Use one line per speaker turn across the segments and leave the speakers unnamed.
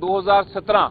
2017,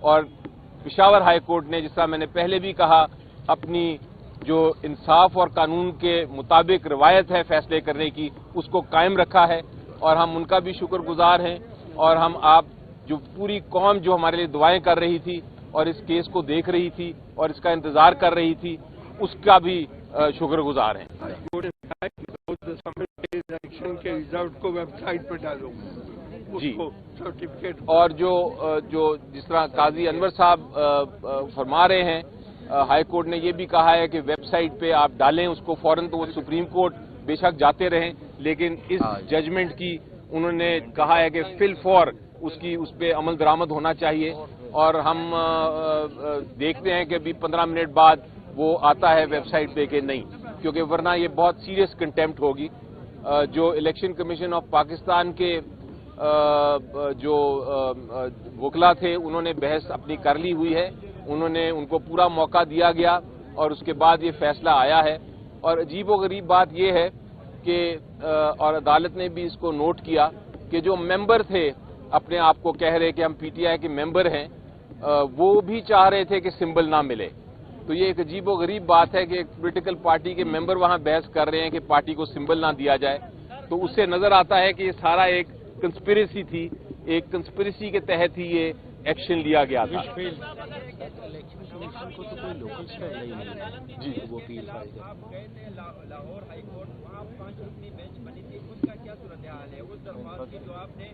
اور Peshawar high court نے جس طرح میں نے پہلے بھی کہا اپنی جو انصاف اور قانون کے مطابق روایت ہے فیصلے کرنے کی اس کو قائم رکھا ہے، اور ہم ان کا بھی شکر گزار ہیں، اور ہم آپ جو پوری قوم جو ہمارے لیے دعائیں کر رہی تھی اور اس کیس کو دیکھ رہی تھی اور اس کا انتظار کر رہی تھی اس کا بھی شکر گزار ہیں۔
الیکشن کے رزلٹ کو ویب سائٹ پہ ڈالو
جی،
سرٹیفکیٹ،
اور جو جس طرح قاضی انور صاحب فرما رہے ہیں، ہائی کورٹ نے یہ بھی کہا ہے کہ ویب سائٹ پہ آپ ڈالیں اس کو فوراً، تو وہ سپریم کورٹ بے شک جاتے رہیں، لیکن اس ججمنٹ کی انہوں نے کہا ہے کہ فی الفور اس پہ عمل درآمد ہونا چاہیے، اور ہم دیکھتے ہیں کہ ابھی 15 منٹ بعد وہ آتا ہے ویب سائٹ پہ کہ نہیں، کیونکہ ورنہ یہ بہت سیریس کنٹیمپٹ ہوگی۔ جو الیکشن کمیشن آف پاکستان کے جو وکلا تھے انہوں نے بحث اپنی کر لی ہوئی ہے، ان کو پورا موقع دیا گیا اور اس کے بعد یہ فیصلہ آیا ہے، اور عجیب و غریب بات یہ ہے کہ اور عدالت نے بھی اس کو نوٹ کیا کہ جو ممبر تھے اپنے آپ کو کہہ رہے کہ ہم پی ٹی آئی کے ممبر ہیں، وہ بھی چاہ رہے تھے کہ سمبل نہ ملے۔ تو یہ ایک عجیب و غریب بات ہے کہ ایک پولیٹیکل پارٹی کے ممبر وہاں بحث کر رہے ہیں کہ پارٹی کو سمبل نہ دیا جائے، تو اس سے نظر آتا ہے کہ یہ سارا ایک کنسپریسی تھی، ایک کنسپریسی کے تحت ہی یہ ایکشن لیا گیا تھا۔ جی،
لاہور ہائی کورٹ وہاں 5 رکنی بینچ بنی تھی، اس کا کیا صورتحال ہے؟ اس درخواست کی جو آپ نے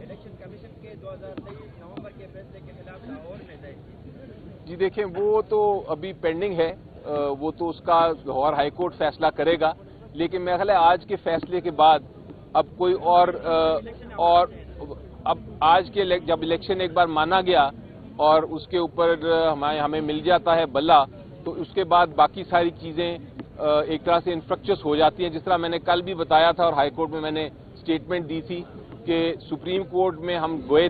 الیکشن کمیشن کے 2023 نومبر کے فیصلے کے خلاف لاہور میں دائر کی؟
جی دیکھیں، وہ تو ابھی پینڈنگ ہے، وہ تو اس کا لاہور ہائی کورٹ فیصلہ کرے گا، لیکن میرا خیال ہے آج کے فیصلے کے بعد اب کوئی اور اب آج کے جب الیکشن ایک بار مانا گیا اور اس کے اوپر ہمیں مل جاتا ہے بلہ، تو اس کے بعد باقی ساری چیزیں ایک طرح سے انفرکچس ہو جاتی ہیں، جس طرح میں نے کل بھی بتایا تھا اور ہائی کورٹ میں نے اسٹیٹمنٹ دی تھی کہ سپریم کورٹ میں ہم گئے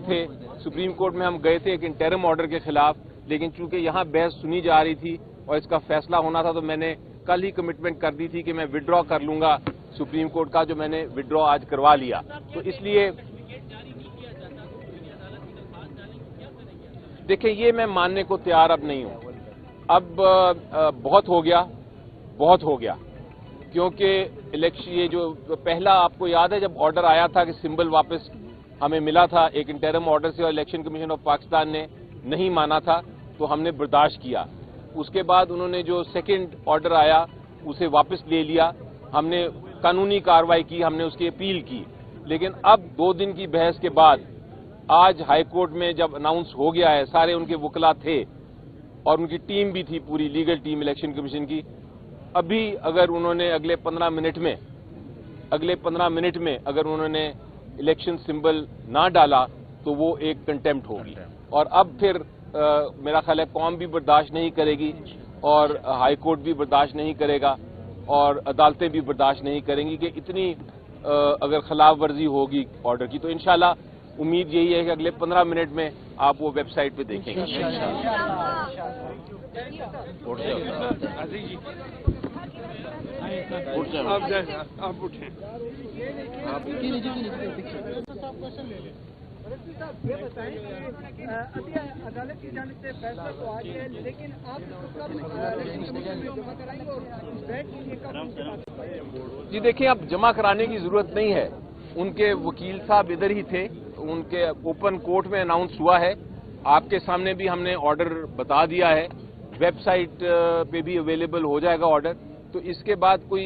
تھے ایک انٹرم آرڈر کے خلاف، لیکن چونکہ یہاں بحث سنی جا رہی تھی اور اس کا فیصلہ ہونا تھا، تو میں نے کل ہی کمٹمنٹ کر دی تھی کہ میں وڈرا کر لوں گا سپریم کورٹ کا، جو میں نے وڈرا آج کروا لیا۔ تو اس لیے دیکھیں، یہ میں ماننے کو تیار اب نہیں ہوں، اب بہت ہو گیا، کیونکہ الیکشن یہ جو پہلا آپ کو یاد ہے جب آرڈر آیا تھا کہ سمبل واپس ہمیں ملا تھا ایک انٹرم آرڈر سے اور الیکشن کمیشن آف پاکستان نے نہیں مانا تھا، تو ہم نے برداشت کیا۔ اس کے بعد انہوں نے جو سیکنڈ آرڈر آیا اسے واپس لے لیا، ہم نے قانونی کارروائی کی، ہم نے اس کی اپیل کی، لیکن اب 2 دن کی بحث کے بعد آج ہائی کورٹ میں جب اناؤنس ہو گیا ہے، سارے ان کے وکلا تھے اور ان کی ٹیم بھی تھی، پوری لیگل ٹیم الیکشن کمیشن کی، ابھی اگر انہوں نے اگلے 15 منٹ میں اگر انہوں نے الیکشن سمبل نہ ڈالا تو وہ ایک کنٹیمپٹ ہوگی، اور اب پھر میرا خیال ہے قوم بھی برداشت نہیں کرے گی اور ہائی کورٹ بھی برداشت نہیں کرے گا اور عدالتیں بھی برداشت نہیں کریں گی کہ اتنی اگر خلاف ورزی ہوگی آرڈر کی۔ تو انشاءاللہ امید یہی ہے کہ اگلے 15 منٹ میں آپ وہ ویب سائٹ پہ دیکھیں گے۔
آپ اٹھیں۔
یہ بتائیں کہ ابھی عدالت کی جانب سے فیصلہ تو آ گیا ہے، لیکن آپ جمع کرائیں گے اور بیٹھ کے کب؟
جی دیکھیں، اب جمع کرانے کی ضرورت نہیں ہے، ان کے وکیل صاحب ادھر ہی تھے، ان کے اوپن کورٹ میں اناؤنس ہوا ہے، آپ کے سامنے بھی ہم نے آرڈر بتا دیا ہے، ویب سائٹ پہ بھی اویلیبل ہو جائے گا آرڈر، تو اس کے بعد کوئی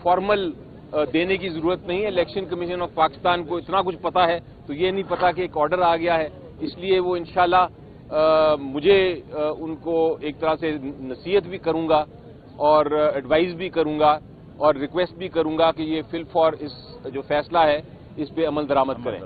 فارمل دینے کی ضرورت نہیں ہے۔ الیکشن کمیشن آف پاکستان کو اتنا کچھ پتا ہے، تو یہ نہیں پتا کہ ایک آرڈر آ گیا ہے، اس لیے وہ انشاءاللہ مجھے ان کو ایک طرح سے نصیحت بھی کروں گا اور ایڈوائز بھی کروں گا اور ریکویسٹ بھی کروں گا کہ یہ فی الفور اس جو فیصلہ ہے اس پہ عمل درآمد کریں۔